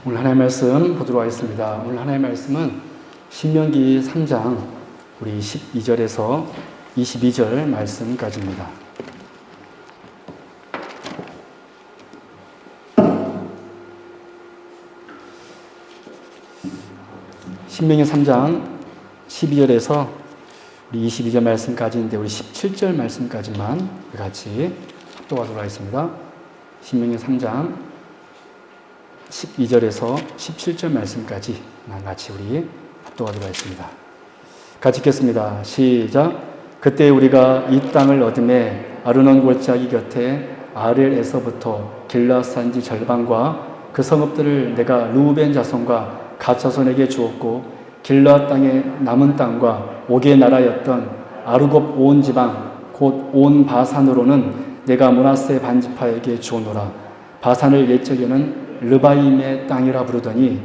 오늘 하나님의 말씀 보도록 하겠습니다. 오늘 하나님의 말씀은 신명기 3장 우리 12절에서 22절 말씀까지입니다. 신명기 3장 12절에서 우리 22절 말씀까지인데 우리 17절 말씀까지만 같이 합독하도록 하겠습니다. 신명기 3장 12절에서 17절 말씀까지 같이 우리 합독하도록 하겠습니다. 같이 읽겠습니다. 시작. 그때 우리가 이 땅을 얻음에 아르논 골짜기 곁에 아렐에서부터 길앗 산지 절반과 그 성읍들을 내가 루벤 자손과 갓 자손에게 주었고 길앗 땅의 남은 땅과 옥의 나라였던 아르곱 온 지방 곧 온 바산으로는 내가 므낫세 반지파에게 주오노라. 바산을 옛적에는 르바임의 땅이라 부르더니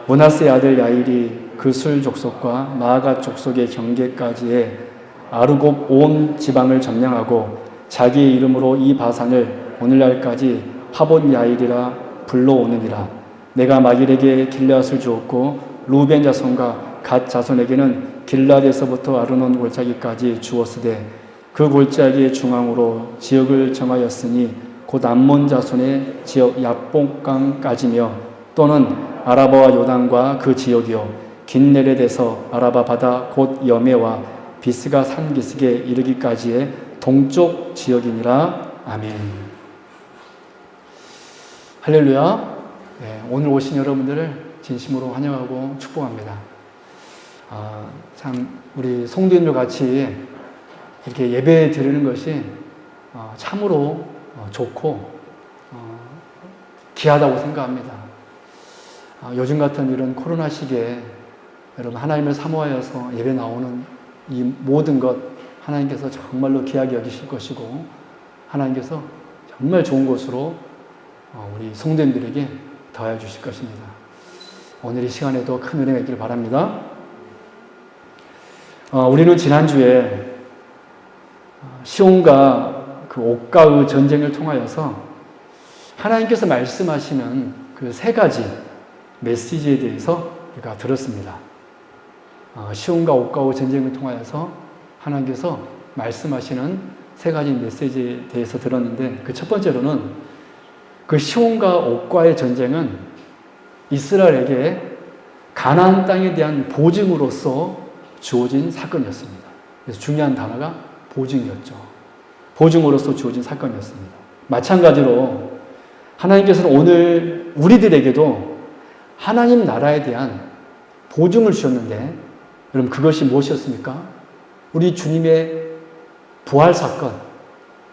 므낫세 아들 야일이 그술 족속과 마아가 족속의 경계까지의 아르곱 온 지방을 점령하고 자기의 이름으로 이 바산을 오늘날까지 하본 야일이라 불러오느니라. 내가 마길에게 길앗을 주었고 루벤 자손과 갓 자손에게는 길앗에서부터 아르논 골짜기까지 주었으되 그 골짜기의 중앙으로 지역을 정하였으니 곧 암몬 자손의 지역 야복강까지며 또는 아라바와 요단과 그 지역이요 긴네렛에서 아라바 바다 곧 여메와 비스가 산 기슭에 이르기까지의 동쪽 지역이니라. 아멘. 할렐루야. 네, 오늘 오신 여러분들을 진심으로 환영하고 축복합니다. 참 우리 성도님들 같이 이렇게 예배 드리는 것이 참으로 좋고 귀하다고 생각합니다. 요즘 같은 이런 코로나 시기에 여러분 하나님을 사모하여서 예배 나오는 이 모든 것 하나님께서 정말로 귀하게 여기실 것이고 하나님께서 정말 좋은 것으로 우리 성도님들에게 더해 주실 것입니다. 오늘 이 시간에도 큰 은혜가 있기를 바랍니다. 우리는 지난주에 시온과 그 옥과의 전쟁을 통하여서 하나님께서 말씀하시는 그 세 가지 메시지에 대해서 우리가 들었습니다. 시온과 옥과의 전쟁을 통하여서 하나님께서 말씀하시는 세 가지 메시지에 대해서 들었는데 그 첫 번째로는 그 시온과 옥과의 전쟁은 이스라엘에게 가나안 땅에 대한 보증으로서 주어진 사건이었습니다. 그래서 중요한 단어가 보증이었죠. 보증으로서 주어진 사건이었습니다. 마찬가지로 하나님께서는 오늘 우리들에게도 하나님 나라에 대한 보증을 주셨는데 여러분 그것이 무엇이었습니까? 우리 주님의 부활 사건,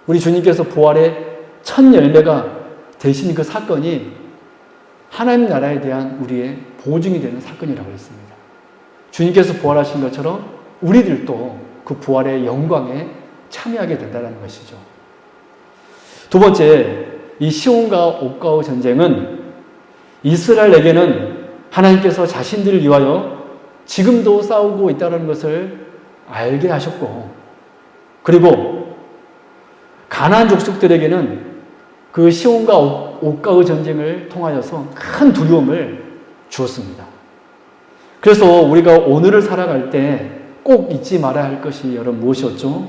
우리 주님께서 부활의 첫 열매가 되신 그 사건이 하나님 나라에 대한 우리의 보증이 되는 사건이라고 했습니다. 주님께서 부활하신 것처럼 우리들도 그 부활의 영광에 참여하게 된다는 것이죠. 두 번째, 이 시온과 옥과의 전쟁은 이스라엘에게는 하나님께서 자신들을 위하여 지금도 싸우고 있다는 것을 알게 하셨고, 그리고 가나안 족속들에게는 그 시온과 옥과의 전쟁을 통하여서 큰 두려움을 주었습니다. 그래서 우리가 오늘을 살아갈 때 꼭 잊지 말아야 할 것이 여러분 무엇이었죠?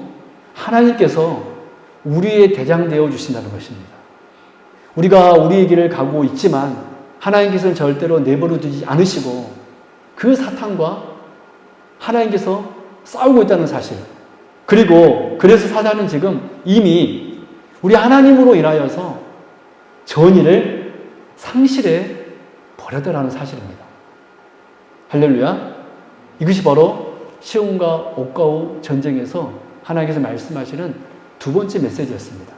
하나님께서 우리의 대장 되어 주신다는 것입니다. 우리가 우리의 길을 가고 있지만 하나님께서는 절대로 내버려 두지 않으시고 그 사탄과 하나님께서 싸우고 있다는 사실, 그리고 그래서 사단은 지금 이미 우리 하나님으로 인하여서 전의를 상실해 버렸다는 사실입니다. 할렐루야. 이것이 바로 시온과 옥과의 전쟁에서 하나님께서 말씀하시는 두 번째 메시지였습니다.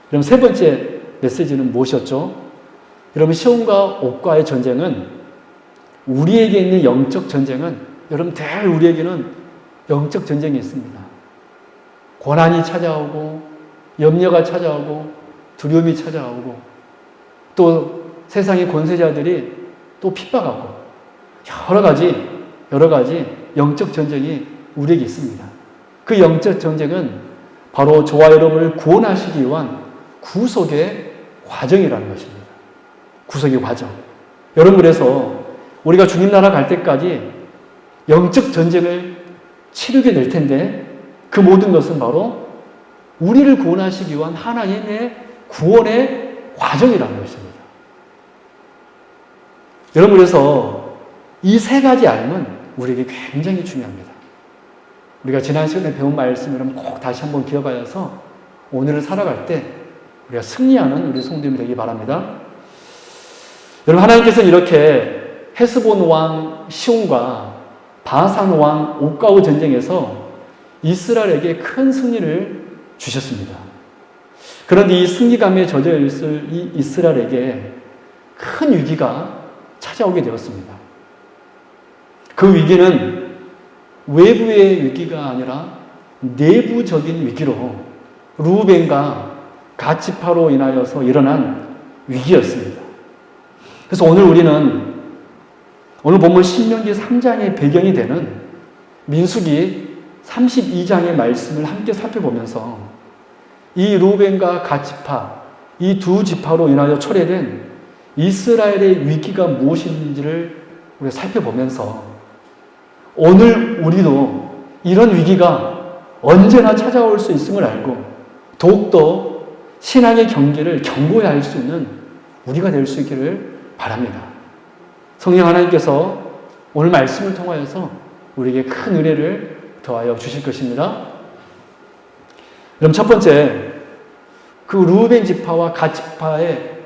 그럼 세 번째 메시지는 무엇이었죠? 여러분 시온과 옥과의 전쟁은 우리에게 있는 영적 전쟁은 여러분 늘 우리에게는 영적 전쟁이 있습니다. 고난이 찾아오고 염려가 찾아오고 두려움이 찾아오고 또 세상의 권세자들이 또 핍박하고 여러 가지 영적 전쟁이 우리에게 있습니다. 그 영적 전쟁은 바로 저와 여러분을 구원하시기 위한 구속의 과정이라는 것입니다. 구속의 과정. 여러분, 그래서 우리가 주님 나라 갈 때까지 영적 전쟁을 치르게 될 텐데 그 모든 것은 바로 우리를 구원하시기 위한 하나님의 구원의 과정이라는 것입니다. 여러분, 그래서 이 세 가지 알면 우리에게 굉장히 중요합니다. 우리가 지난 시간에 배운 말씀을 꼭 다시 한번 기억하여서 오늘을 살아갈 때 우리가 승리하는 우리 성도님이 되기 바랍니다. 여러분, 하나님께서는 이렇게 헤스본 왕 시온과 바산 왕 옥과의 전쟁에서 이스라엘에게 큰 승리를 주셨습니다. 그런데 이 승리감에 젖어 있을 이 이스라엘에게 큰 위기가 찾아오게 되었습니다. 그 위기는 외부의 위기가 아니라 내부적인 위기로 루벤과 갓지파로 인하여서 일어난 위기였습니다. 그래서 오늘 우리는 오늘 본문 신명기 3장의 배경이 되는 민수기 32장의 말씀을 함께 살펴보면서 이 루벤과 갓지파, 이 두 지파로 인하여 초래된 이스라엘의 위기가 무엇인지를 우리가 살펴보면서 오늘 우리도 이런 위기가 언제나 찾아올 수 있음을 알고 더욱더 신앙의 경계를 견고히 할 수 있는 우리가 될 수 있기를 바랍니다. 성령 하나님께서 오늘 말씀을 통하여서 우리에게 큰 은혜를 더하여 주실 것입니다. 그럼 첫 번째, 그 루벤 지파와 갓 지파의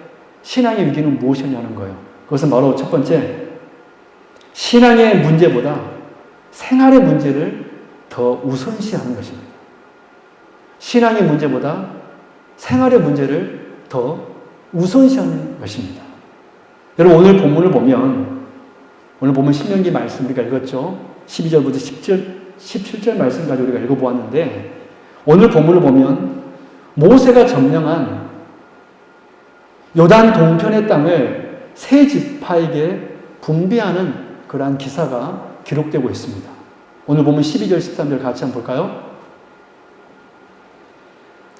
신앙의 위기는 무엇이냐는 거예요. 그것은 바로 첫 번째, 신앙의 문제보다 생활의 문제를 더 우선시하는 것입니다. 신앙의 문제보다 생활의 문제를 더 우선시하는 것입니다. 여러분, 오늘 본문을 보면, 오늘 본문 신명기 말씀 우리가 읽었죠. 12절부터 17절 말씀까지 우리가 읽어보았는데, 오늘 본문을 보면 모세가 점령한 요단 동편의 땅을 세 지파에게 분배하는 그러한 기사가 기록되고 있습니다. 오늘 보면 12절, 13절 같이 한번 볼까요?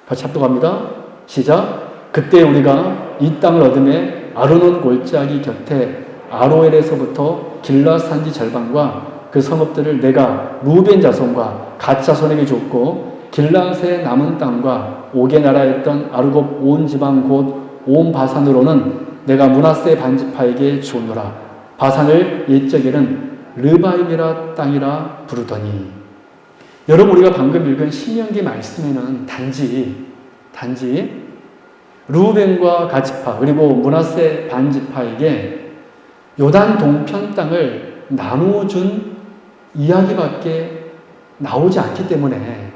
같이 합독합니다. 시작. 그때 우리가 이 땅을 얻음에 아르논 골짜기 곁에 아로엘에서부터 길라 산지 절반과 그 성읍들을 내가 루벤 자손과 갓 자손에게 줬고 길라스의 남은 땅과 옥의 나라였던 아르곱 온 지방 곧 온 바산으로는 내가 므낫세 반지파에게 주노라. 바산을 옛적에는 르바임이라 땅이라 부르더니. 여러분, 우리가 방금 읽은 신명기 말씀에는 단지 루벤과 갓지파 그리고 므낫세 반지파에게 요단 동편 땅을 나누어 준 이야기밖에 나오지 않기 때문에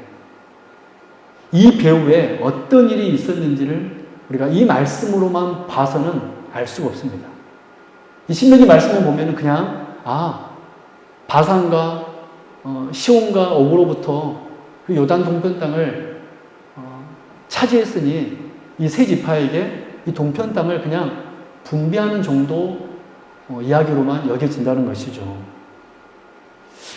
이 배후에 어떤 일이 있었는지를 우리가 이 말씀으로만 봐서는 알 수가 없습니다. 이 신명기 말씀을 보면 그냥 바산과 시온과 옥으로부터 그 요단 동편 땅을 차지했으니 이 세 지파에게 이 동편 땅을 그냥 분배하는 정도 이야기로만 여겨진다는 것이죠.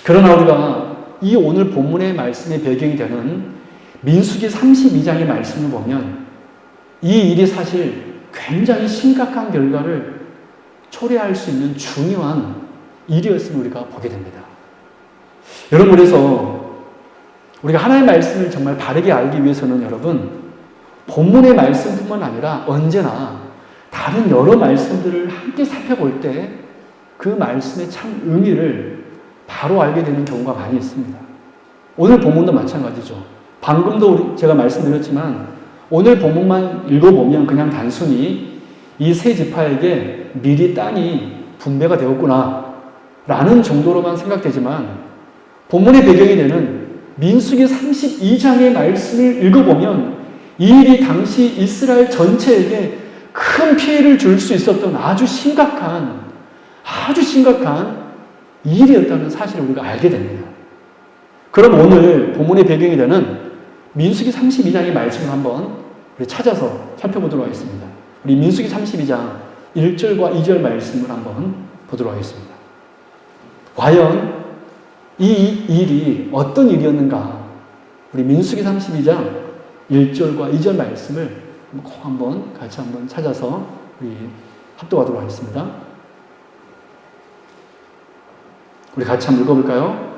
그러나 우리가 이 오늘 본문의 말씀의 배경이 되는 민수기 32장의 말씀을 보면 이 일이 사실 굉장히 심각한 결과를 초래할 수 있는 중요한 일이었음을 우리가 보게 됩니다. 여러분, 그래서 우리가 하나님의 말씀을 정말 바르게 알기 위해서는 여러분, 본문의 말씀뿐만 아니라 언제나 다른 여러 말씀들을 함께 살펴볼 때 그 말씀의 참 의미를 바로 알게 되는 경우가 많이 있습니다. 오늘 본문도 마찬가지죠. 방금도 제가 말씀드렸지만 오늘 본문만 읽어보면 그냥 단순히 이 세 지파에게 미리 땅이 분배가 되었구나 라는 정도로만 생각되지만 본문의 배경이 되는 민수기 32장의 말씀을 읽어보면 이 일이 당시 이스라엘 전체에게 큰 피해를 줄 수 있었던 아주 심각한 일이었다는 사실을 우리가 알게 됩니다. 그럼 오늘 본문의 배경이 되는 민수기 32장의 말씀을 한번 우리 찾아서 살펴보도록 하겠습니다. 우리 민수기 32장 1절과 2절 말씀을 한번 보도록 하겠습니다. 과연 이 일이 어떤 일이었는가? 우리 민수기 32장 1절과 2절 말씀을 꼭 같이 한번 찾아서 우리 합독하도록 하겠습니다. 우리 같이 한번 읽어볼까요?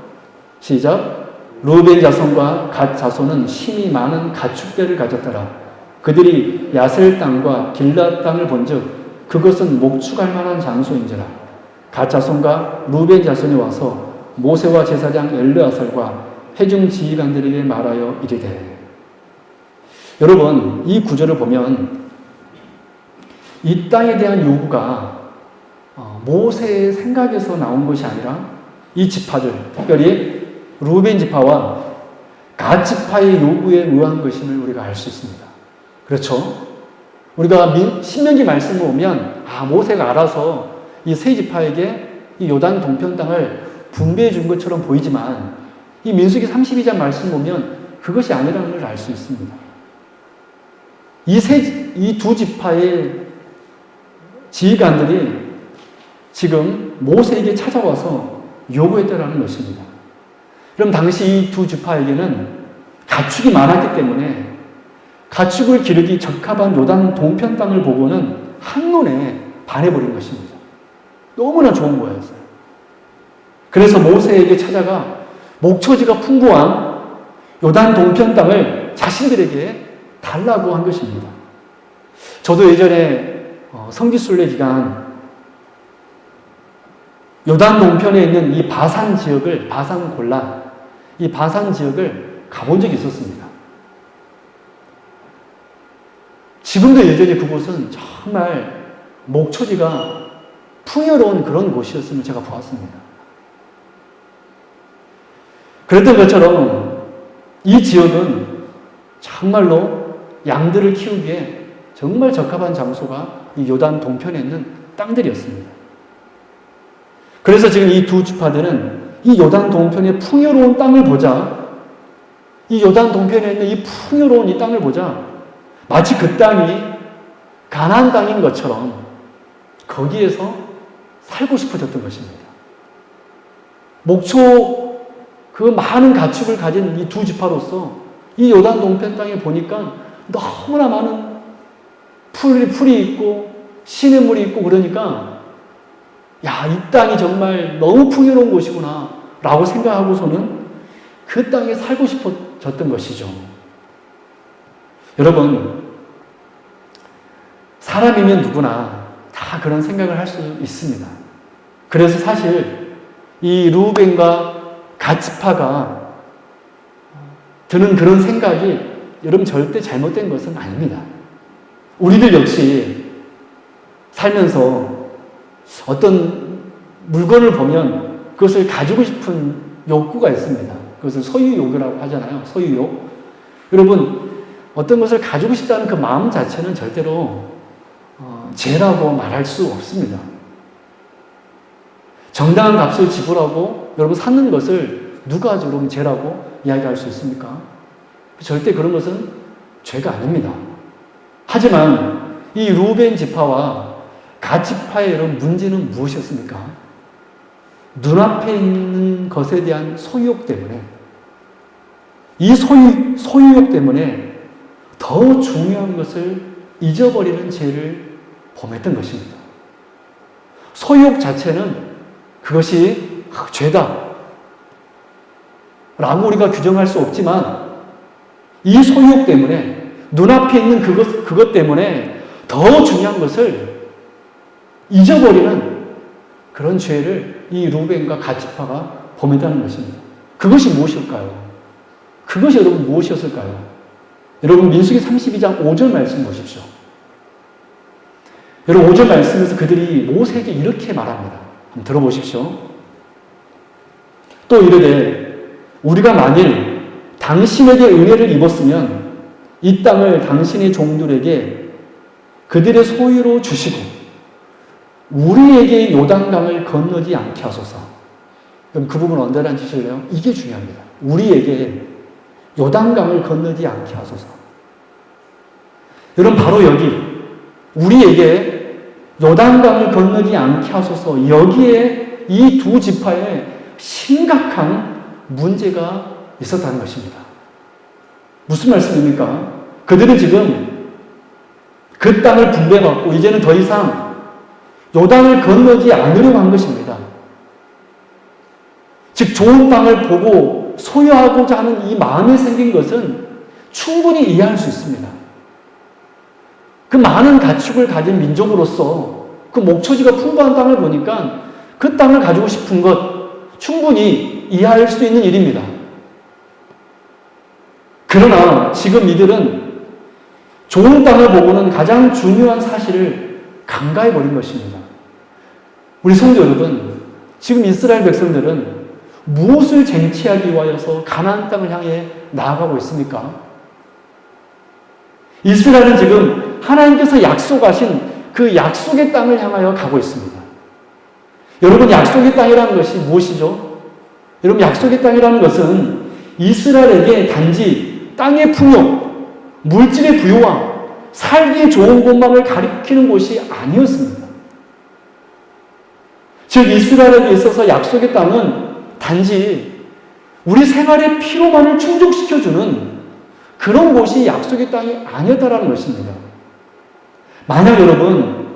시작. 루벤 자손과 갓 자손은 힘이 많은 가축대를 가졌더라. 그들이 야셀 땅과 길앗 땅을 본즉 그것은 목축할 만한 장소인지라. 갓 자손과 루벤 자손이 와서 모세와 제사장 엘르아살과 회중 지휘관들에게 말하여 이르되. 여러분, 이 구절을 보면 이 땅에 대한 요구가 모세의 생각에서 나온 것이 아니라 이 지파들, 특별히 루벤 지파와 갓 지파의 요구에 의한 것임을 우리가 알 수 있습니다. 그렇죠? 우리가 신명기 말씀을 보면 모세가 알아서 이 세 지파에게 이 요단 동편 땅을 분배해 준 것처럼 보이지만 이 민수기 32장 말씀 보면 그것이 아니라는 걸 알 수 있습니다. 이 두 지파의 지휘관들이 지금 모세에게 찾아와서 요구했다라는 것입니다. 그럼 당시 이 두 지파에게는 가축이 많았기 때문에 가축을 기르기 적합한 요단 동편 땅을 보고는 한눈에 반해버린 것입니다. 너무나 좋은 거였어요. 그래서 모세에게 찾아가 목초지가 풍부한 요단 동편 땅을 자신들에게 달라고 한 것입니다. 저도 예전에 성지순례 기간 요단 동편에 있는 이 바산 지역을, 바산 골란, 이 바산 지역을 가본 적이 있었습니다. 지금도 예전에 그곳은 정말 목초지가 풍요로운 그런 곳이었음을 제가 보았습니다. 그랬던 것처럼 이 지역은 정말로 양들을 키우기에 정말 적합한 장소가 이 요단 동편에 있는 땅들이었습니다. 그래서 지금 이 두 지파들은 이 요단 동편의 풍요로운 땅을 보자, 이 요단 동편에 있는 이 풍요로운 이 땅을 보자, 마치 그 땅이 가나안 땅인 것처럼 거기에서 살고 싶어졌던 것입니다. 목초 그 많은 가축을 가진 이 두 지파로서 이 요단 동편 땅에 보니까 너무나 많은 풀이 있고 시냇물이 있고 그러니까 이 땅이 정말 너무 풍요로운 곳이구나 라고 생각하고서는 그 땅에 살고 싶어졌던 것이죠. 여러분, 사람이면 누구나 다 그런 생각을 할 수 있습니다. 그래서 사실 이 루벤과 갓 지파가 드는 그런 생각이 여러분 절대 잘못된 것은 아닙니다. 우리들 역시 살면서 어떤 물건을 보면 그것을 가지고 싶은 욕구가 있습니다. 그것을 소유욕이라고 하잖아요. 소유욕. 여러분, 어떤 것을 가지고 싶다는 그 마음 자체는 절대로 죄라고 말할 수 없습니다. 정당한 값을 지불하고 여러분 사는 것을 누가 여러분 죄라고 이야기할 수 있습니까? 절대 그런 것은 죄가 아닙니다. 하지만 이 루벤 지파와 갓 지파의 여러분 문제는 무엇이었습니까? 눈앞에 있는 것에 대한 소유욕 때문에, 이 소유욕 때문에 더 중요한 것을 잊어버리는 죄를 범했던 것입니다. 소유욕 자체는 그것이 죄다 라고 우리가 규정할 수 없지만 이 소유욕 때문에, 눈앞에 있는 그것 때문에 더 중요한 것을 잊어버리는 그런 죄를 이 루벤과 갓 지파가 범했다는 것입니다. 그것이 무엇일까요? 그것이 여러분 무엇이었을까요? 여러분 민수기 32장 5절 말씀 보십시오. 여러분 5절 말씀에서 그들이 모세에게 이렇게 말합니다. 한번 들어보십시오. 또 이르되 우리가 만일 당신에게 은혜를 입었으면 이 땅을 당신의 종들에게 그들의 소유로 주시고 우리에게 요단강을 건너지 않게 하소서. 그럼 그 부분 언제란 짓을래요? 이게 중요합니다. 우리에게 요단강을 건너지 않게 하소서. 여러분 바로 여기 우리에게 요단강을 건너지 않게 하소서, 여기에 이 두 지파에 심각한 문제가 있었다는 것입니다. 무슨 말씀입니까? 그들은 지금 그 땅을 분배받고 이제는 더 이상 요단을 건너지 않으려고 한 것입니다. 즉 좋은 땅을 보고 소유하고자 하는 이 마음이 생긴 것은 충분히 이해할 수 있습니다. 그 많은 가축을 가진 민족으로서 그 목초지가 풍부한 땅을 보니까 그 땅을 가지고 싶은 것 충분히 이해할 수 있는 일입니다. 그러나 지금 이들은 좋은 땅을 보고는 가장 중요한 사실을 간과해버린 것입니다. 우리 성도 여러분, 지금 이스라엘 백성들은 무엇을 쟁취하기 위하여서 가나안 땅을 향해 나아가고 있습니까? 이스라엘은 지금 하나님께서 약속하신 그 약속의 땅을 향하여 가고 있습니다. 여러분, 약속의 땅이라는 것이 무엇이죠? 여러분, 약속의 땅이라는 것은 이스라엘에게 단지 땅의 풍요, 물질의 부요와 살기에 좋은 곳만을 가리키는 곳이 아니었습니다. 즉 이스라엘에게 있어서 약속의 땅은 단지 우리 생활의 필요만을 충족시켜주는 그런 곳이 약속의 땅이 아니었다라는 것입니다. 만약 여러분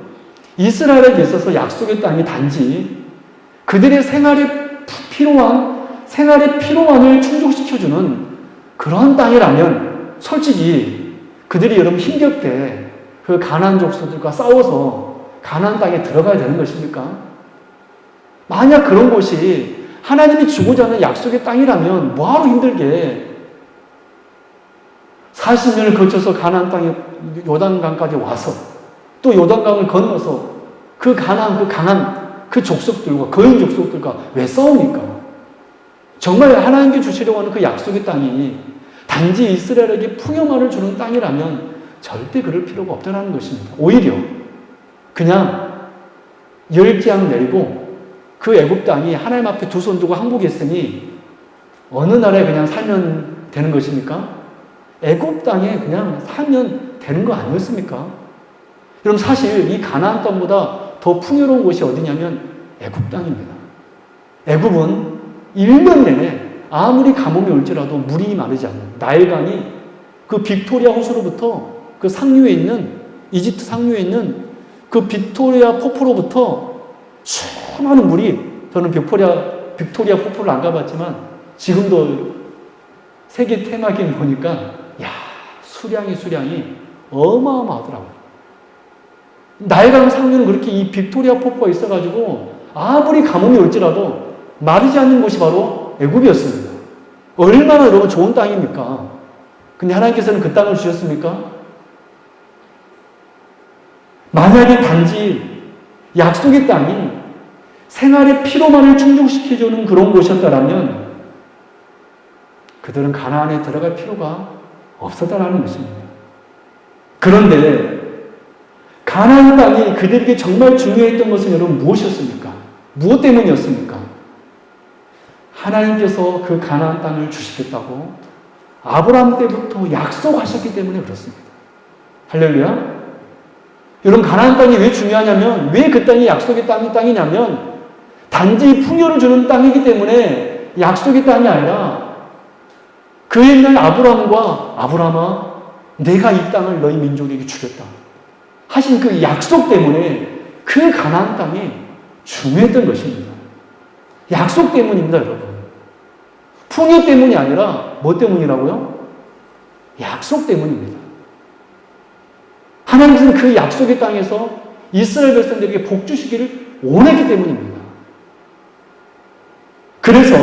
이스라엘에게 있어서 약속의 땅이 단지 그들의 생활의 필요만을 충족시켜주는 그런 땅이라면 솔직히 그들이 여러분 힘겹게 그 가나안 족속들과 싸워서 가나안 땅에 들어가야 되는 것입니까? 만약 그런 곳이 하나님이 주고자 하는 약속의 땅이라면 뭐하러 힘들게 40년을 거쳐서 가나안 땅에 요단강까지 와서 또 요단강을 건너서 그 가나안 그 강한 그 족속들과 거인 족속들과 왜 싸웁니까? 정말 하나님께 주시려고 하는 그 약속의 땅이 단지 이스라엘에게 풍요만을 주는 땅이라면 절대 그럴 필요가 없다는 것입니다. 오히려 그냥 열재앙 내리고 그 애굽 땅이 하나님 앞에 두 손 두고 항복했으니 어느 나라에 그냥 살면 되는 것입니까? 애굽 땅에 그냥 살면 되는 거 아니었습니까? 여러분 사실 이 가나안 땅보다 더 풍요로운 곳이 어디냐면 애굽 땅입니다. 애굽은 1년 내내 아무리 가뭄이 올지라도 물이 마르지 않는 나일강이 그 빅토리아 호수로부터 그 상류에 있는 이집트 상류에 있는 그 빅토리아 폭포로부터 수많은 물이 저는 빅토리아 폭포를 안 가봤지만 지금도 세계 테마기행 보니까 야 수량이 어마어마하더라고요. 나일강 상류는 그렇게 이 빅토리아 폭포가 있어가지고 아무리 가뭄이 올지라도 마르지 않는 곳이 바로 애굽이었습니다. 얼마나 여러분 좋은 땅입니까? 근데 하나님께서는 그 땅을 주셨습니까? 만약에 단지 약속의 땅이 생활의 피로만을 충족시켜주는 그런 곳이었다면 그들은 가나안에 들어갈 필요가 없었다라는 것입니다. 그런데 가나안 땅이 그들에게 정말 중요했던 것은 여러분 무엇이었습니까? 무엇 때문이었습니까? 하나님께서 그 가나안 땅을 주시겠다고 아브라함 때부터 약속하셨기 때문에 그렇습니다. 할렐루야. 여러분 가나안 땅이 왜 중요하냐면 왜 그 땅이 약속의 땅이냐면 단지 풍요를 주는 땅이기 때문에 약속의 땅이 아니라 그 옛날 아브라함아 내가 이 땅을 너희 민족에게 주겠다 하신 그 약속 때문에 그 가나안 땅이 중요했던 것입니다. 약속 때문입니다, 여러분. 풍요 때문이 아니라 뭐 때문이라고요? 약속 때문입니다. 하나님께서는 그 약속의 땅에서 이스라엘 백성들에게 복 주시기를 원했기 때문입니다. 그래서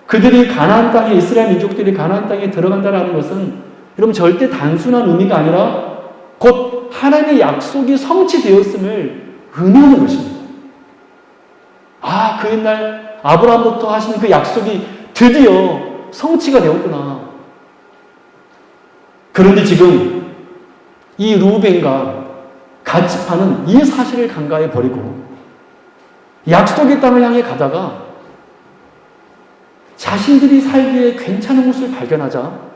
그들이 가나안 땅에 이스라엘 민족들이 가나안 땅에 들어간다는 것은 여러분 절대 단순한 의미가 아니라 곧 하나님의 약속이 성취되었음을 의미하는 것입니다. 아, 그 옛날 아브라함부터 하신 그 약속이 드디어 성취가 되었구나. 그런데 지금 이 루벤과 갓지파는 이 사실을 간과해 버리고 약속의 땅을 향해 가다가 자신들이 살기에 괜찮은 곳을 발견하자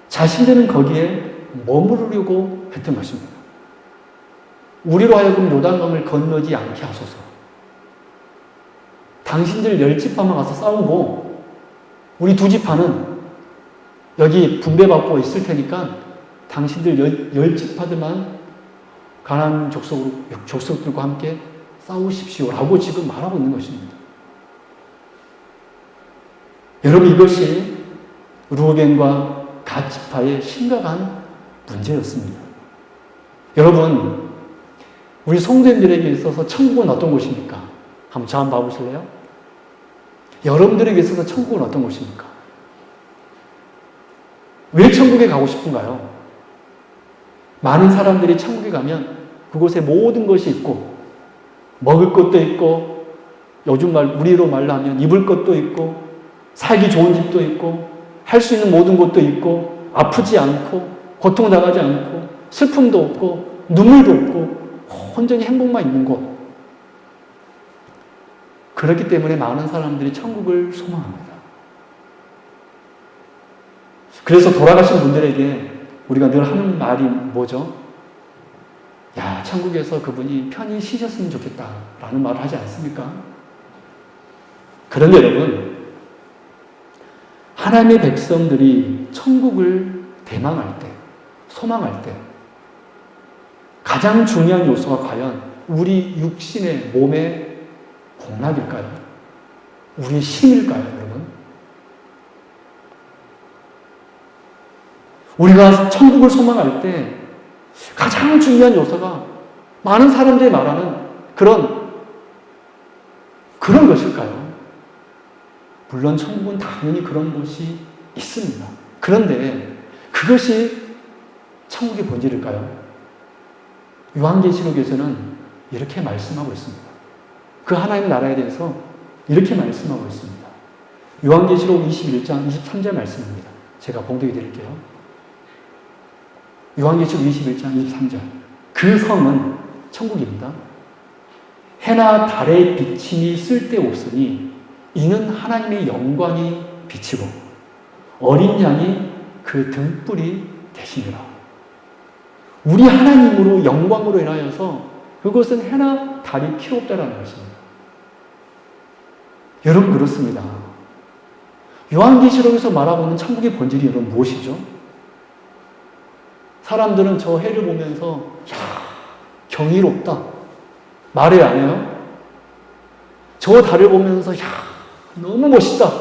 자신들은 거기에 머무르려고 했던 것입니다. 우리로 하여금 요단강을 건너지 않게 하소서. 당신들 10지파만 가서 싸우고 우리 2지파는 여기 분배받고 있을 테니까 당신들 10지파들만 가나안 족속들과 함께 싸우십시오 라고 지금 말하고 있는 것입니다. 여러분, 이것이 루벤과 갓 지파의 심각한 문제였습니다. 여러분, 우리 성도님들에게 있어서 천국은 어떤 곳입니까? 한번 저 한번 봐보실래요? 여러분들에게 있어서 천국은 어떤 곳입니까? 왜 천국에 가고 싶은가요? 많은 사람들이 천국에 가면 그곳에 모든 것이 있고, 먹을 것도 있고, 요즘 우리로 말로 하면 입을 것도 있고, 살기 좋은 집도 있고, 할 수 있는 모든 것도 있고, 아프지 않고, 고통당하지 않고, 슬픔도 없고, 눈물도 없고, 온전히 행복만 있는 곳. 그렇기 때문에 많은 사람들이 천국을 소망합니다. 그래서 돌아가신 분들에게 우리가 늘 하는 말이 뭐죠? 야, 천국에서 그분이 편히 쉬셨으면 좋겠다 라는 말을 하지 않습니까? 그런데 여러분, 하나님의 백성들이 천국을 대망할 때, 소망할 때 가장 중요한 요소가 과연 우리 육신의 몸의 복락일까요? 우리의 힘일까요, 여러분? 우리가 천국을 소망할 때 가장 중요한 요소가 많은 사람들이 말하는 그런 것일까요? 물론 천국은 당연히 그런 곳이 있습니다. 그런데 그것이 천국의 본질일까요? 요한계시록에서는 이렇게 말씀하고 있습니다. 그 하나님 나라에 대해서 이렇게 말씀하고 있습니다. 요한계시록 21장 23절 말씀입니다. 제가 봉독해 드릴게요. 요한계시록 21장 23절. 그 성은 천국입니다. 해나 달의 비침이 쓸데없으니 이는 하나님의 영광이 비치고 어린 양이 그 등불이 되시니라. 우리 하나님으로 영광으로 인하여서 그것은 해나 달이 필요 없다라는 것입니다. 여러분, 그렇습니다. 요한계시록에서 말하고 있는 천국의 본질이 여러분 무엇이죠? 사람들은 저 해를 보면서 야, 경이롭다 말을 안 해요. 저 달을 보면서 야, 너무 멋있다.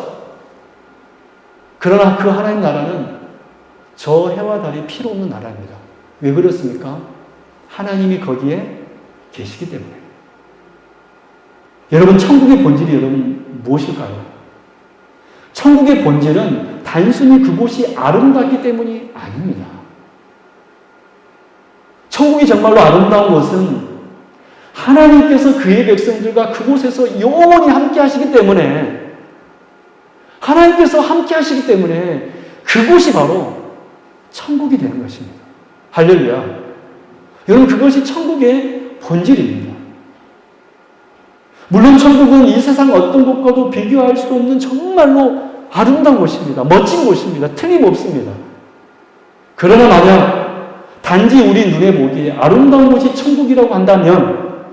그러나 그 하나님 나라는 저 해와 달이 필요 없는 나라입니다. 왜 그렇습니까? 하나님이 거기에 계시기 때문에. 여러분, 천국의 본질이 여러분 무엇일까요? 천국의 본질은 단순히 그곳이 아름답기 때문이 아닙니다. 천국이 정말로 아름다운 것은 하나님께서 그의 백성들과 그곳에서 영원히 함께 하시기 때문에, 하나님께서 함께 하시기 때문에 그곳이 바로 천국이 되는 것입니다. 할렐루야. 여러분, 그것이 천국의 본질입니다. 물론 천국은 이 세상 어떤 곳과도 비교할 수 없는 정말로 아름다운 곳입니다. 멋진 곳입니다. 틀림없습니다. 그러나 만약 단지 우리 눈에 보기에 아름다운 곳이 천국이라고 한다면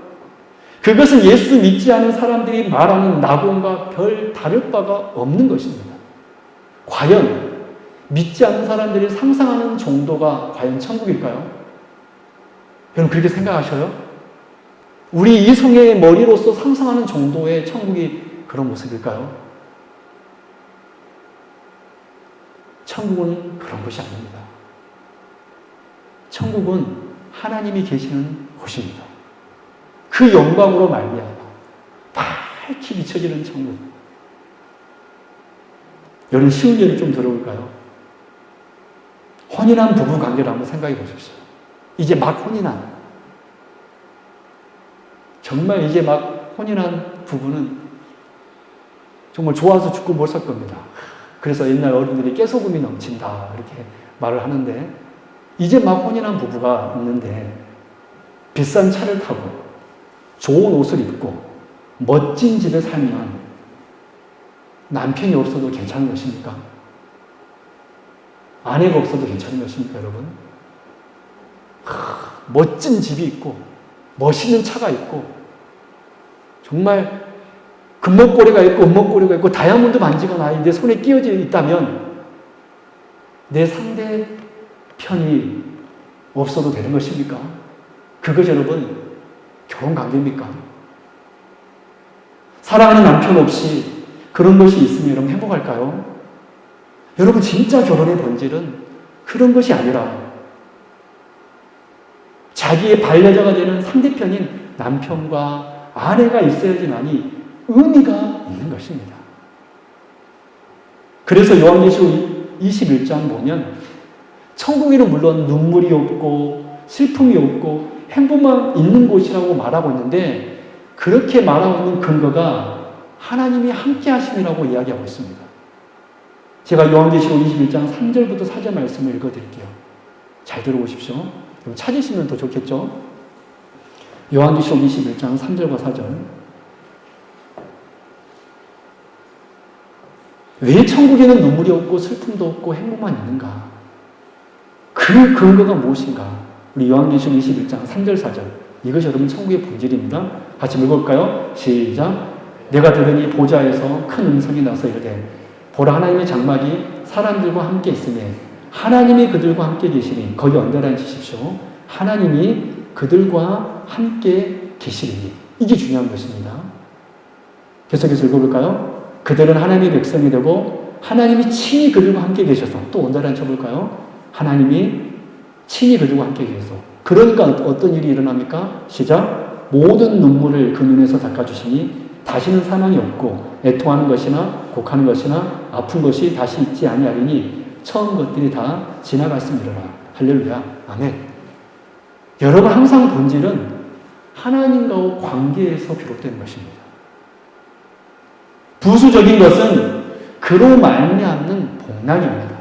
그것은 예수 믿지 않은 사람들이 말하는 낙원과 별 다를 바가 없는 것입니다. 과연 믿지 않는 사람들이 상상하는 정도가 과연 천국일까요? 여러분, 그렇게 생각하셔요? 우리 이성의 머리로서 상상하는 정도의 천국이 그런 모습일까요? 천국은 그런 것이 아닙니다. 천국은 하나님이 계시는 곳입니다. 그 영광으로 말미암아 밝히 비춰지는 천국. 여러분, 쉬운 예를 좀 들어볼까요? 혼인한 부부 관계를 한번 생각해 보십시오. 이제 막 혼인한, 정말 이제 막 혼인한 부부는 정말 좋아서 죽고 못 살 겁니다. 그래서 옛날 어른들이 깨소금이 넘친다 이렇게 말을 하는데, 이제 막 혼인한 부부가 있는데 비싼 차를 타고 좋은 옷을 입고 멋진 집에 살면 남편이 없어도 괜찮은 것입니까? 아내가 없어도 괜찮은 것입니까, 여러분? 멋진 집이 있고 멋있는 차가 있고 정말 금목걸이가 있고 은목걸이가 있고 다이아몬드 반지가 내 손에 끼어져 있다면 내 상대편이 없어도 되는 것입니까? 그것이 여러분 결혼관계입니까? 사랑하는 남편 없이 그런 것이 있으면 여러분 행복할까요? 여러분 진짜 결혼의 본질은 그런 것이 아니라 자기의 반려자가 되는 상대편인 남편과 아내가 있어야지만이 의미가 있는 것입니다. 그래서 요한계시록 21장 보면 천국에는 물론 눈물이 없고 슬픔이 없고 행복만 있는 곳이라고 말하고 있는데 그렇게 말하고 있는 근거가 하나님이 함께 하심이라고 이야기하고 있습니다. 제가 요한계시록 21장 3절부터 4절 말씀을 읽어드릴게요. 잘 들어보십시오. 그럼 찾으시면 더 좋겠죠? 요한계시록 21장 3절과 4절. 왜 천국에는 눈물이 없고 슬픔도 없고 행복만 있는가? 그 근거가 무엇인가? 우리 요한계시록 21장 3절 4절. 이것이 여러분 천국의 본질입니다. 같이 읽어볼까요? 시작. 내가 들으니 보좌에서 큰 음성이 나서 이르되 보라 하나님의 장막이 사람들과 함께 있으니 하나님이 그들과 함께 계시니 거기 언제나 앉으십시오. 하나님이 그들과 함께 계시리니. 이게 중요한 것입니다. 계속해서 읽어볼까요? 그들은 하나님의 백성이 되고 하나님이 친히 그들과 함께 계셔서 또 언제나 앉혀볼까요? 하나님이 친히 그들과 함께 계셔서 그러니까 어떤 일이 일어납니까? 시작. 모든 눈물을 그 눈에서 닦아주시니 다시는 사망이 없고 애통하는 것이나 곡하는 것이나 아픈 것이 다시 있지 아니하리니 처음 것들이 다 지나갔음이로라. 할렐루야. 아멘. 여러분 항상 본질은 하나님과의 관계에서 비롯된 것입니다. 부수적인 것은 그로 말미암는 복락입니다.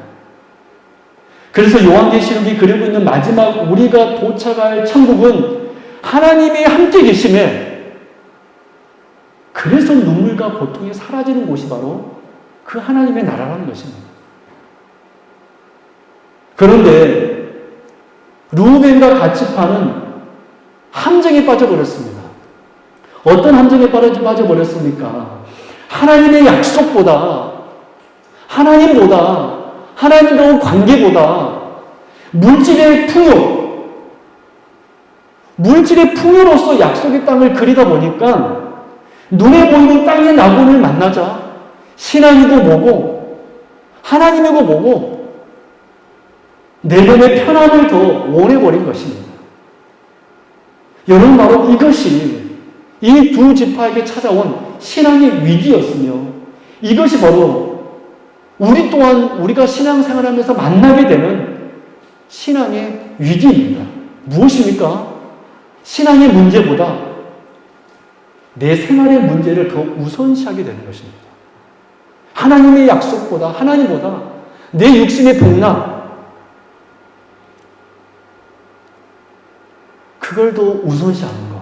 그래서 요한계시록이 그리고 있는 마지막 우리가 도착할 천국은 하나님이 함께 계심에 그래서 눈물과 고통이 사라지는 곳이 바로 그 하나님의 나라라는 것입니다. 그런데 루벤과 갓지파는 함정에 빠져버렸습니다. 어떤 함정에 빠져버렸습니까? 하나님의 약속보다 하나님과의 관계보다 물질의 풍요로서 약속의 땅을 그리다 보니까 눈에 보이는 땅의 낙원을 만나자 신앙이고 뭐고 하나님이고 뭐고 내면의 편함을 더 원해버린 것입니다. 여러분 바로 이것이 이 두 지파에게 찾아온 신앙의 위기였으며 이것이 바로 우리 또한 우리가 신앙생활하면서 만나게 되는 신앙의 위기입니다. 무엇입니까? 신앙의 문제보다 내 생활의 문제를 더 우선시하게 되는 것입니다. 하나님의 약속보다 하나님보다 내 육신의 복락 그걸 더 우선시하는 것.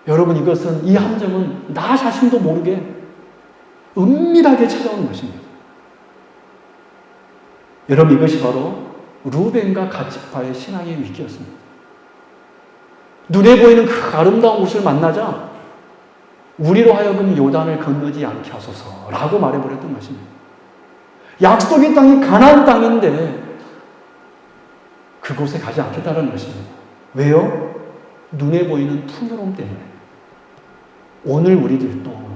여러분 이것은 이 함정은 나 자신도 모르게 은밀하게 찾아오는 것입니다. 여러분 이것이 바로 루벤과 갓지파의 신앙의 위기였습니다. 눈에 보이는 그 아름다운 곳을 만나자 우리로 하여금 요단을 건너지 않게 하소서라고 말해버렸던 것입니다. 약속의 땅이 가나안 땅인데 그곳에 가지 않겠다는 것입니다. 왜요? 눈에 보이는 풍요로움 때문에. 오늘 우리들도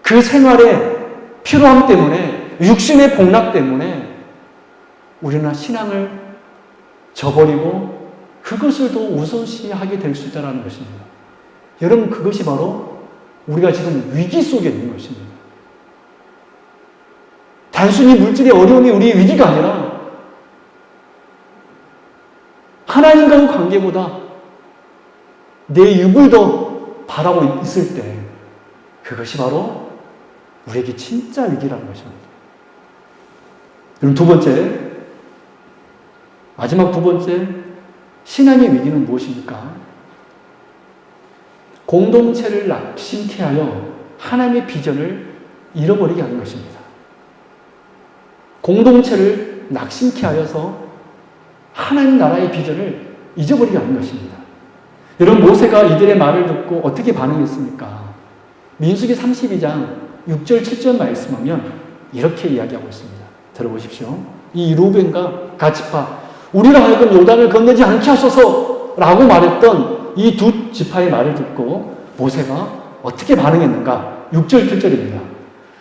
그 생활의 필요함 때문에 육신의 복락 때문에 우리는 신앙을 저버리고 그것을 더 우선시하게 될 수 있다는 것입니다. 여러분 그것이 바로 우리가 지금 위기 속에 있는 것입니다. 단순히 물질의 어려움이 우리의 위기가 아니라 하나님과의 관계보다 내 육을 더 바라고 있을 때 그것이 바로 우리에게 진짜 위기라는 것입니다. 그럼 두 번째, 마지막 두 번째 신앙의 위기는 무엇입니까? 공동체를 낙심케 하여 하나님의 비전을 잃어버리게 하는 것입니다. 공동체를 낙심케 하여서 하나님 나라의 비전을 잊어버리게 하는 것입니다. 여러분 모세가 이들의 말을 듣고 어떻게 반응했습니까? 민수기 32장 6절 7절 말씀하면 이렇게 이야기하고 있습니다. 들어보십시오. 이 루벤과 갓지파 우리가 하여금 요단을 건너지 않게 하소서 라고 말했던 이 두 지파의 말을 듣고 모세가 어떻게 반응했는가? 6절, 7절입니다.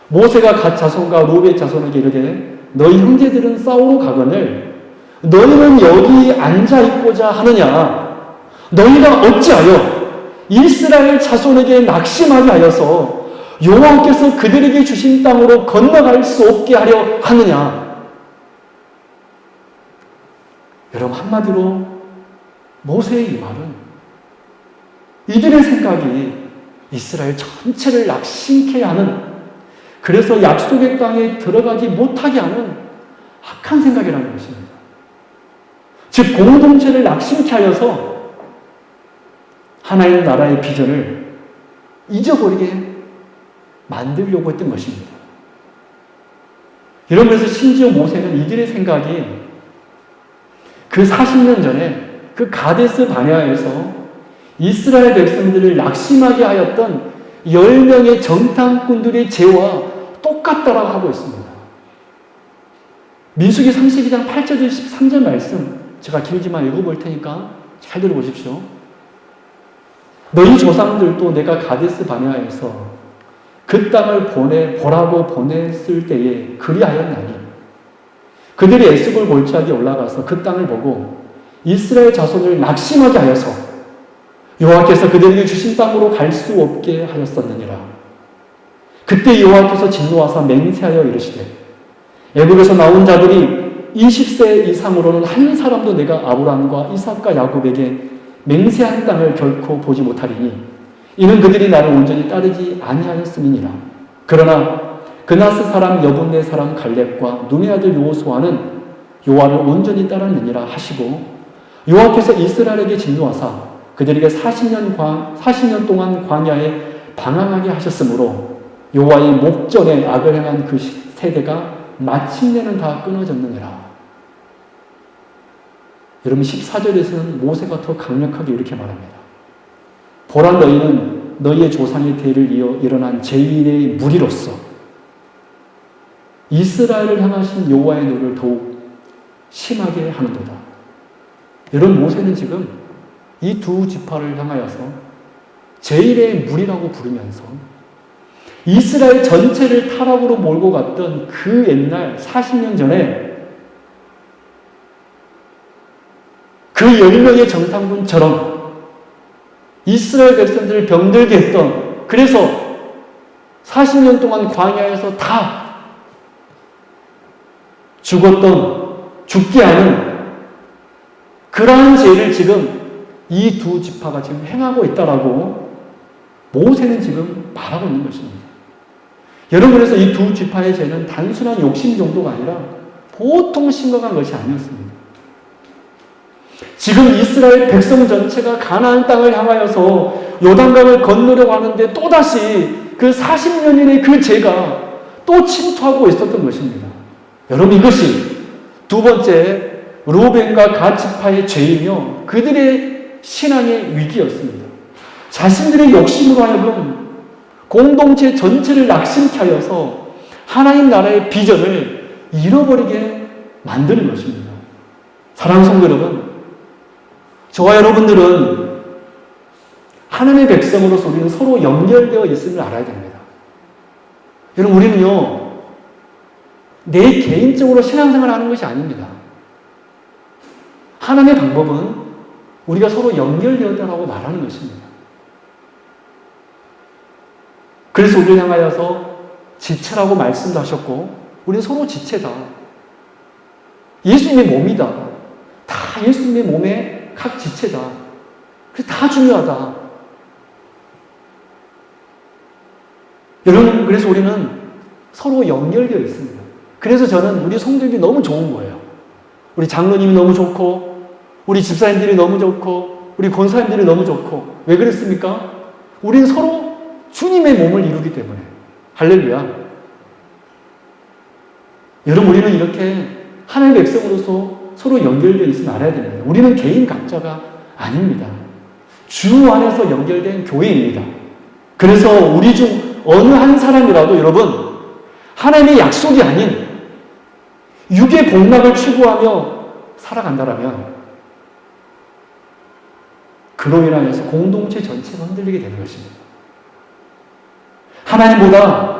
모세가 갓 자손과 루벤 자손에게 이르되 너희 형제들은 싸우러 가거늘 너희는 여기 앉아 있고자 하느냐? 너희가 어찌하여 이스라엘 자손에게 낙심하게 하여서 여호와께서 그들에게 주신 땅으로 건너갈 수 없게 하려 하느냐? 여러분, 한마디로 모세의 이 말은 이들의 생각이 이스라엘 전체를 낙심케 하는, 그래서 약속의 땅에 들어가지 못하게 하는 악한 생각이라는 것입니다. 즉 공동체를 낙심케 하여서 하나님 나라의 비전을 잊어버리게 만들려고 했던 것입니다. 이러면서 심지어 모세는 이들의 생각이 그 40년 전에 그 가데스 바네아에서 이스라엘 백성들을 낙심하게 하였던 10명의 정탐꾼들의 죄와 똑같다라고 하고 있습니다. 민수기 32장 8절 13절 말씀 제가 길지만 읽어볼 테니까 잘 들어보십시오. 너희 조상들도 내가 가데스 바네아에서 그 땅을 보라고 보냈을 때에 그리하였나니 그들이 에스골 골짜기에 올라가서 그 땅을 보고 이스라엘 자손을 낙심하게 하여서 여호와께서 그들에게 주신 땅으로 갈 수 없게 하였었느니라. 그때 여호와께서 진노하사 맹세하여 이르시되 애굽에서 나온 자들이 20세 이상으로는 한 사람도 내가 아브라함과 이삭과 야곱에게 맹세한 땅을 결코 보지 못하리니 이는 그들이 나를 온전히 따르지 아니하였음이니라. 그러나 그나스 사람 여분네 사람 갈렙과 눈의 아들 요호수아는 여호와를 온전히 따랐느니라 하시고 여호와께서 이스라엘에게 진노하사 그들에게 40년 동안 광야에 방황하게 하셨으므로 여호와의 목전에 악을 행한 그 세대가 마침내는 다 끊어졌느니라. 여러분 14절에서는 모세가 더 강력하게 이렇게 말합니다. 보라 너희는 너희의 조상의 대를 이어 일어난 제1의 무리로서 이스라엘을 향하신 여호와의 노를 더욱 심하게 하는도다. 여러분 모세는 지금 이 두 지파를 향하여서 제1의 무리라고 부르면서 이스라엘 전체를 타락으로 몰고 갔던 그 옛날 40년 전에 그 10명의 정탐꾼처럼 이스라엘 백성들을 병들게 했던, 그래서 40년 동안 광야에서 다 죽게 하는 그러한 죄를 지금 이 두 지파가 지금 행하고 있다라고 모세는 지금 말하고 있는 것입니다. 여러분, 그래서 이 두 지파의 죄는 단순한 욕심 정도가 아니라 보통 심각한 것이 아니었습니다. 지금 이스라엘 백성 전체가 가나안 땅을 향하여서 요단강을 건너려고 하는데 또다시 그 40년인의 그 죄가 또 침투하고 있었던 것입니다. 여러분, 이것이 두 번째 루벤과 갓 지파의 죄이며 그들의 신앙의 위기였습니다. 자신들의 욕심으로 하여금 공동체 전체를 낙심케 하여서 하나님 나라의 비전을 잃어버리게 만드는 것입니다. 사랑하는 성도 여러분, 저와 여러분들은 하나님의 백성으로서 우리는 서로 연결되어 있음을 알아야 됩니다. 여러분, 우리는요, 내 개인적으로 신앙생활을 하는 것이 아닙니다. 하나님의 방법은 우리가 서로 연결되었다라고 말하는 것입니다. 그래서 우리를 향하여서 지체라고 말씀도 하셨고, 우리는 서로 지체다. 예수님의 몸이다. 다 예수님의 몸의 각 지체다. 그래서 다 중요하다. 여러분, 그래서 우리는 서로 연결되어 있습니다. 그래서 저는 우리 성도님이 너무 좋은 거예요. 우리 장로님이 너무 좋고, 우리 집사님들이 너무 좋고, 우리 권사님들이 너무 좋고. 왜 그랬습니까? 우리는 서로 주님의 몸을 이루기 때문에. 할렐루야. 여러분, 우리는 이렇게 하나님의 백성으로서 서로 연결되어 있으면 알아야 됩니다. 우리는 개인 각자가 아닙니다. 주 안에서 연결된 교회입니다. 그래서 우리 중 어느 한 사람이라도 여러분, 하나님의 약속이 아닌 육의 복락을 추구하며 살아간다라면 그로 인하여서 공동체 전체가 흔들리게 되는 것입니다. 하나님보다,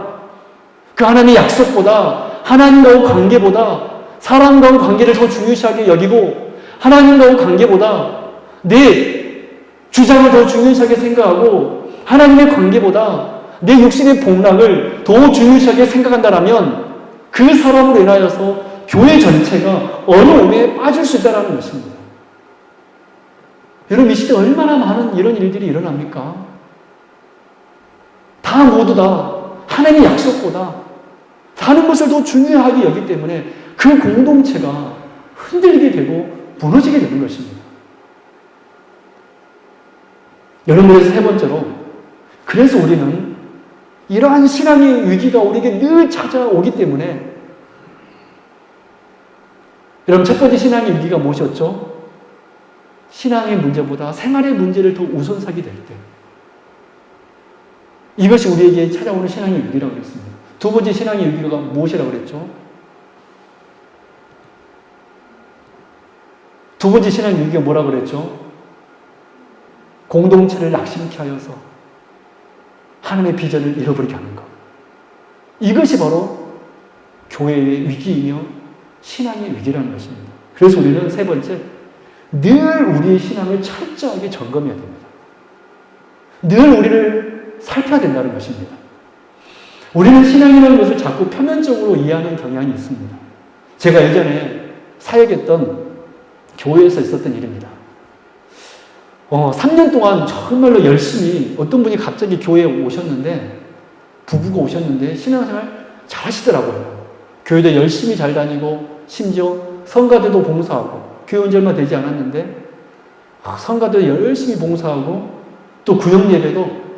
그 하나님의 약속보다, 하나님과의 관계보다, 사람과의 관계를 더 중요시하게 여기고, 하나님과의 관계보다 내 주장을 더 중요시하게 생각하고, 하나님의 관계보다 내 육신의 복락을 더 중요시하게 생각한다면 그 사람으로 인하여서 교회 전체가 어려움에 빠질 수 있다는 것입니다. 여러분, 이 시대 얼마나 많은 이런 일들이 일어납니까? 다 모두 다 하나님의 약속보다 사는 것을 더 중요하게 여기기 때문에 그 공동체가 흔들리게 되고 무너지게 되는 것입니다. 여러분, 그래서 세 번째로, 그래서 우리는 이러한 신앙의 위기가 우리에게 늘 찾아오기 때문에, 여러분, 첫 번째 신앙의 위기가 무엇이었죠? 신앙의 문제보다 생활의 문제를 더 우선사게 될 때, 이것이 우리에게 찾아오는 신앙의 위기라고 그랬습니다. 두 번째 신앙의 위기가 무엇이라고 그랬죠? 두 번째 신앙의 위기가 뭐라고 그랬죠? 공동체를 낙심케 하여서 하나님의 비전을 잃어버리게 하는 것. 이것이 바로 교회의 위기이며 신앙의 위기라는 것입니다. 그래서 우리는 세 번째, 늘 우리의 신앙을 철저하게 점검해야 됩니다. 늘 우리를 살펴야 된다는 것입니다. 우리는 신앙이라는 것을 자꾸 표면적으로 이해하는 경향이 있습니다. 제가 예전에 사역했던 교회에서 있었던 일입니다. 3년 동안 정말로 열심히 어떤 분이 갑자기 교회에 오셨는데, 부부가 오셨는데 신앙생활 잘 하시더라고요. 교회도 열심히 잘 다니고, 심지어 성가대도 봉사하고, 교회 온 지 얼마 되지 않았는데 성가대도 열심히 봉사하고, 또 구역 예배도,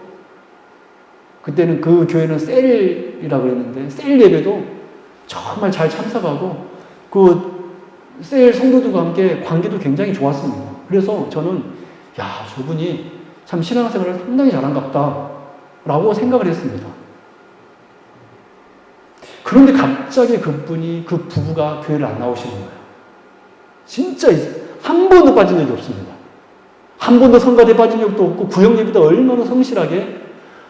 그때는 그 교회는 셀이라고 그랬는데 셀 예배도 정말 잘 참석하고, 그 셀 성도들과 함께 관계도 굉장히 좋았습니다. 그래서 저는 저분이 참 신앙생활을 상당히 잘한가 보다 라고 생각을 했습니다. 그런데 갑자기 그 부부가 교회를 안 나오시는 거예요. 진짜 한 번도 빠진 적이 없습니다. 한 번도 성가대 빠진 적도 없고, 구역 예배도 얼마나 성실하게,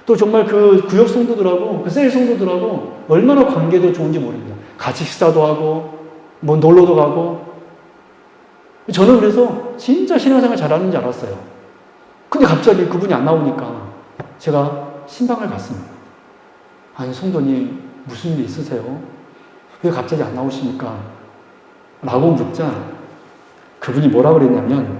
또 정말 그 구역 성도들하고, 그 셀 성도들하고 얼마나 관계도 좋은지 모릅니다. 같이 식사도 하고, 뭐 놀러도 가고. 저는 그래서 진짜 신앙생활 잘하는 줄 알았어요. 근데 갑자기 그분이 안 나오니까 제가 신방을 갔습니다. 아니, 성도님, 무슨 일 있으세요? 왜 갑자기 안 나오십니까? 라고 묻자 그분이 뭐라 그랬냐면,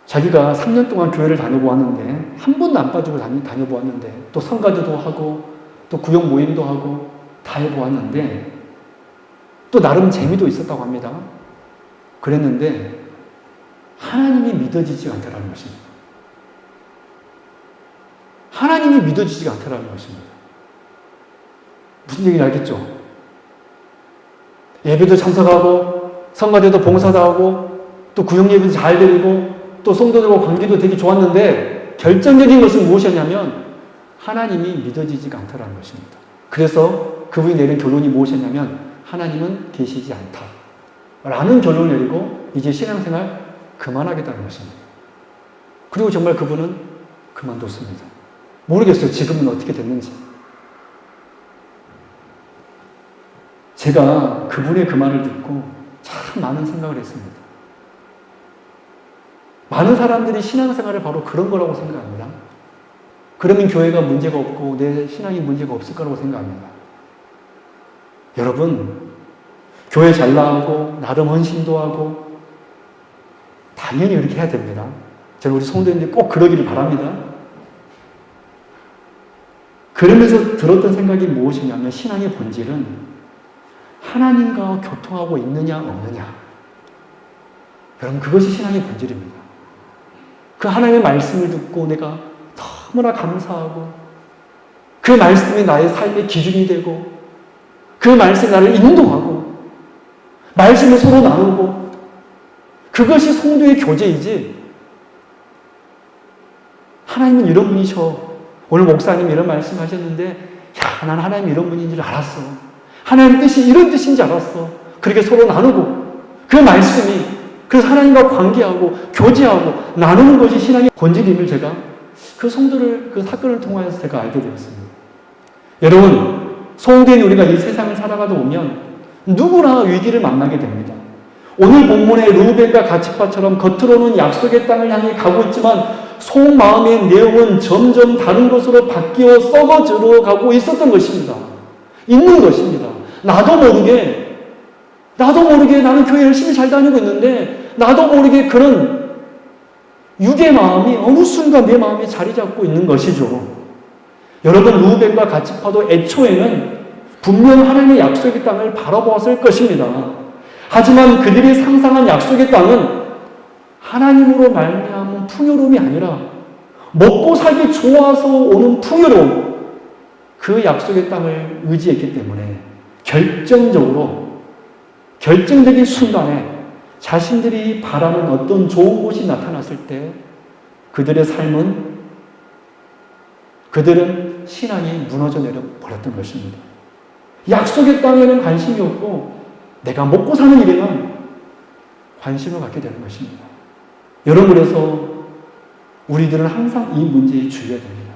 자기가 3년 동안 교회를 다녀보았는데, 한 번도 안 빠지고 다녀보았는데, 또 성가대도 하고, 또 구역 모임도 하고, 다 해보았는데, 또 나름 재미도 있었다고 합니다. 그랬는데, 하나님이 믿어지지 않더라는 것입니다. 하나님이 믿어지지 않더라는 것입니다. 무슨 얘기인지 알겠죠? 예배도 참석하고, 성가대도 봉사도 하고, 또 구역 예배도 잘 드리고, 또 성도들과 관계도 되게 좋았는데, 결정적인 것은 무엇이었냐면 하나님이 믿어지지가 않더라는 것입니다. 그래서 그분이 내린 결론이 무엇이었냐면, 하나님은 계시지 않다 라는 결론을 내리고 이제 신앙생활 그만하겠다는 것입니다. 그리고 정말 그분은 그만뒀습니다. 모르겠어요, 지금은 어떻게 됐는지. 제가 그분의 그 말을 듣고 참 많은 생각을 했습니다. 많은 사람들이 신앙생활을 바로 그런 거라고 생각합니다. 그러면 교회가 문제가 없고 내 신앙이 문제가 없을 거라고 생각합니다. 여러분, 교회 잘 나가고 나름 헌신도 하고 당연히 그렇게 해야 됩니다. 저는 우리 성도님들이 꼭 그러기를 바랍니다. 그러면서 들었던 생각이 무엇이냐면, 신앙의 본질은 하나님과 교통하고 있느냐 없느냐. 여러분, 그것이 신앙의 본질입니다. 그 하나님의 말씀을 듣고 내가 너무나 감사하고, 그 말씀이 나의 삶의 기준이 되고, 그 말씀이 나를 인도하고, 말씀을 서로 나누고, 그것이 성도의 교제이지, 하나님은 이런 분이셔. 오늘 목사님 이런 말씀 하셨는데, 난 하나님 이런 분인 줄 알았어. 하나님 뜻이 이런 뜻인 줄 알았어. 그렇게 서로 나누고, 그 말씀이, 그래서 하나님과 관계하고 교제하고 나누는 것이 신앙의 본질임을 제가 그 성도를, 그 사건을 통하여서 제가 알게 되었습니다. 여러분, 성도인 우리가 이 세상을 살아가다 보면 누구나 위기를 만나게 됩니다. 오늘 본문의 르우벤과 갓지파처럼 겉으로는 약속의 땅을 향해 가고 있지만 속마음의 내용은 점점 다른 것으로 바뀌어 썩어져 가고 있었던 것입니다. 있는 것입니다. 나도 모르게 나는 교회 열심히 잘 다니고 있는데 나도 모르게 그런 육의 마음이 어느 순간 내 마음에 자리 잡고 있는 것이죠. 여러분, 르우벤과 갓지파도 애초에는 분명 하나님의 약속의 땅을 바라보았을 것입니다. 하지만 그들이 상상한 약속의 땅은 하나님으로 말미암은 풍요로움이 아니라 먹고 살기 좋아서 오는 풍요로움, 그 약속의 땅을 의지했기 때문에 결정적인 순간에 자신들이 바라는 어떤 좋은 곳이 나타났을 때 그들은 신앙이 무너져 내려 버렸던 것입니다. 약속의 땅에는 관심이 없고 내가 먹고 사는 일에만 관심을 갖게 되는 것입니다. 여러분, 그래서 우리들은 항상 이 문제에 주의해야 됩니다.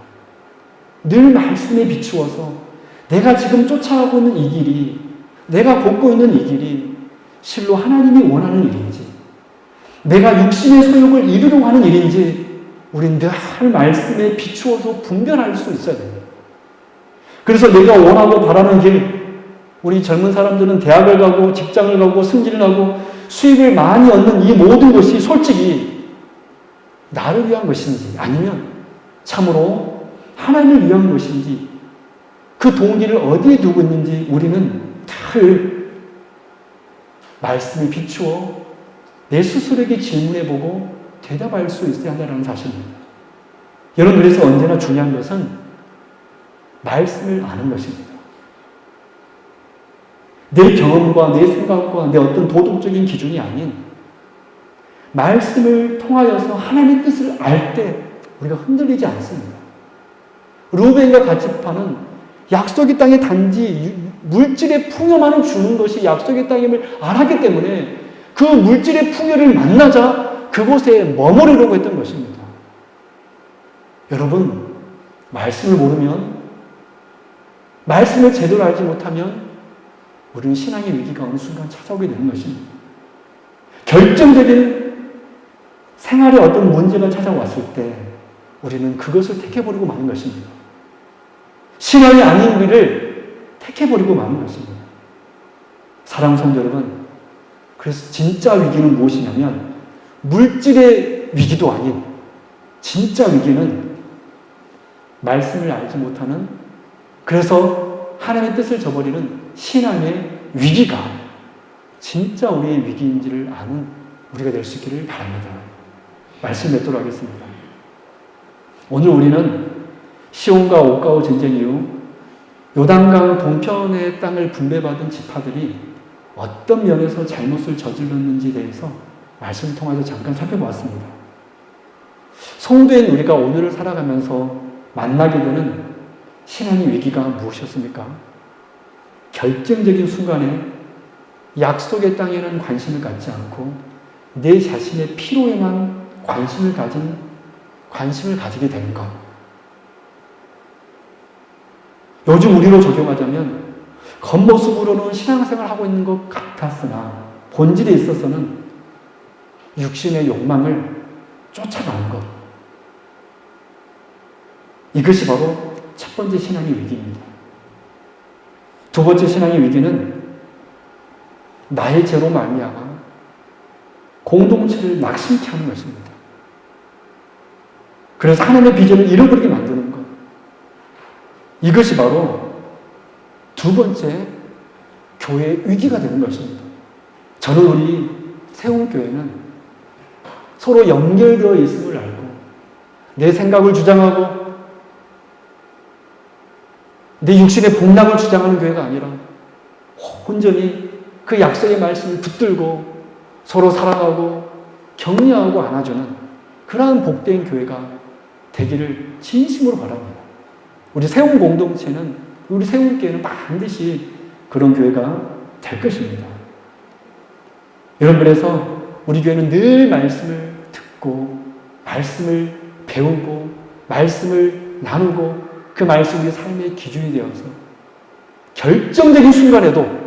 늘 말씀에 비추어서 내가 지금 쫓아가고 있는 이 길이, 내가 걷고 있는 이 길이 실로 하나님이 원하는 일인지, 내가 육신의 소욕을 이루려고 하는 일인지 우린 늘 말씀에 비추어서 분별할 수 있어야 됩니다. 그래서 내가 원하고 바라는 길, 우리 젊은 사람들은 대학을 가고 직장을 가고 승진을 하고 수익을 많이 얻는 이 모든 것이 솔직히 나를 위한 것인지 아니면 참으로 하나님을 위한 것인지 그 동기를 어디에 두고 있는지 우리는 늘 말씀에 비추어 내 스스로에게 질문해보고 대답할 수 있어야 한다는 사실입니다. 여러분, 그래서 언제나 중요한 것은 말씀을 아는 것입니다. 내 경험과 내 생각과 내 어떤 도덕적인 기준이 아닌 말씀을 통하여서 하나님의 뜻을 알 때 우리가 흔들리지 않습니다. 르우벤과 갓지파는 약속의 땅에 단지 물질의 풍요만을 주는 것이 약속의 땅임을 알았기 때문에 그 물질의 풍요를 만나자 그곳에 머무르려고 했던 것입니다. 여러분, 말씀을 모르면, 말씀을 제대로 알지 못하면 우리는 신앙의 위기가 어느 순간 찾아오게 되는 것입니다. 결정적인 생활에 어떤 문제가 찾아왔을 때 우리는 그것을 택해버리고 마는 것입니다. 신앙이 아닌 길을 택해버리고 마는 것입니다. 사랑하는 성도 여러분, 그래서 진짜 위기는 무엇이냐면 물질의 위기도 아닌 진짜 위기는 말씀을 알지 못하는, 그래서 하나님의 뜻을 저버리는 신앙의 위기가 진짜 우리의 위기인지를 아는 우리가 될 수 있기를 바랍니다. 말씀 맺도록 하겠습니다. 오늘 우리는 시온과 옥가오 전쟁 이후 요단강 동편의 땅을 분배받은 지파들이 어떤 면에서 잘못을 저질렀는지에 대해서 말씀을 통해서 잠깐 살펴보았습니다. 성도인 우리가 오늘을 살아가면서 만나게 되는 신앙의 위기가 무엇이었습니까? 결정적인 순간에 약속의 땅에는 관심을 갖지 않고 내 자신의 피로에만 관심을 가지게 되는 것. 요즘 우리로 적용하자면 겉모습으로는 신앙생활을 하고 있는 것 같았으나 본질에 있어서는 육신의 욕망을 쫓아가는 것. 이것이 바로 첫 번째 신앙의 위기입니다. 두 번째 신앙의 위기는 나의 죄로 말미암아 공동체를 낙심케 하는 것입니다. 그래서 하나님의 비전을 잃어버리게 만드는 것. 이것이 바로 두 번째 교회의 위기가 되는 것입니다. 저는 우리 세움교회는 서로 연결되어 있음을 알고 내 생각을 주장하고 내 육신의 복락을 주장하는 교회가 아니라 온전히 그 약속의 말씀을 붙들고 서로 사랑하고 격려하고 안아주는 그러한 복된 교회가 되기를 진심으로 바랍니다. 우리 세움 공동체는, 우리 세움교회는 반드시 그런 교회가 될 것입니다. 여러분, 그래서 우리 교회는 늘 말씀을 듣고 말씀을 배우고 말씀을 나누고 그 말씀이 우리 삶의 기준이 되어서 결정적인 순간에도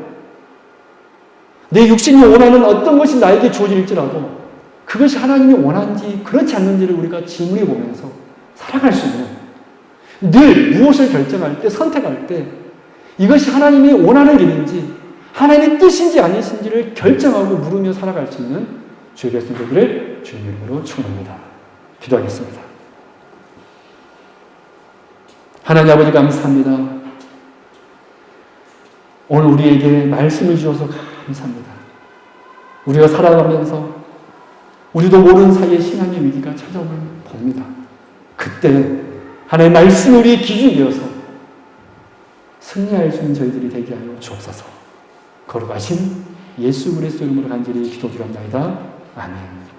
내 육신이 원하는 어떤 것이 나에게 주어질지라도 그것이 하나님이 원하는지 그렇지 않는지를 우리가 질문해 보면서 살아갈 수 있는, 늘 무엇을 결정할 때, 선택할 때 이것이 하나님이 원하는 길인지 하나님의 뜻인지 아니신지를 결정하고 물으며 살아갈 수 있는 주의 백성 되기를 주님의 이름으로 축원합니다. 기도하겠습니다. 하나님 아버지 감사합니다. 오늘 우리에게 말씀을 주셔서 감사합니다. 우리가 살아가면서 우리도 모르는 사이에 신앙의 위기가 찾아오면 봅니다. 그때 하나님의 말씀이 우리의 기준이 되어서 승리할 수 있는 저희들이 되게 하여 주옵소서. 거룩하신 예수 그리스도 이름으로 간절히 기도드립니다. 아멘.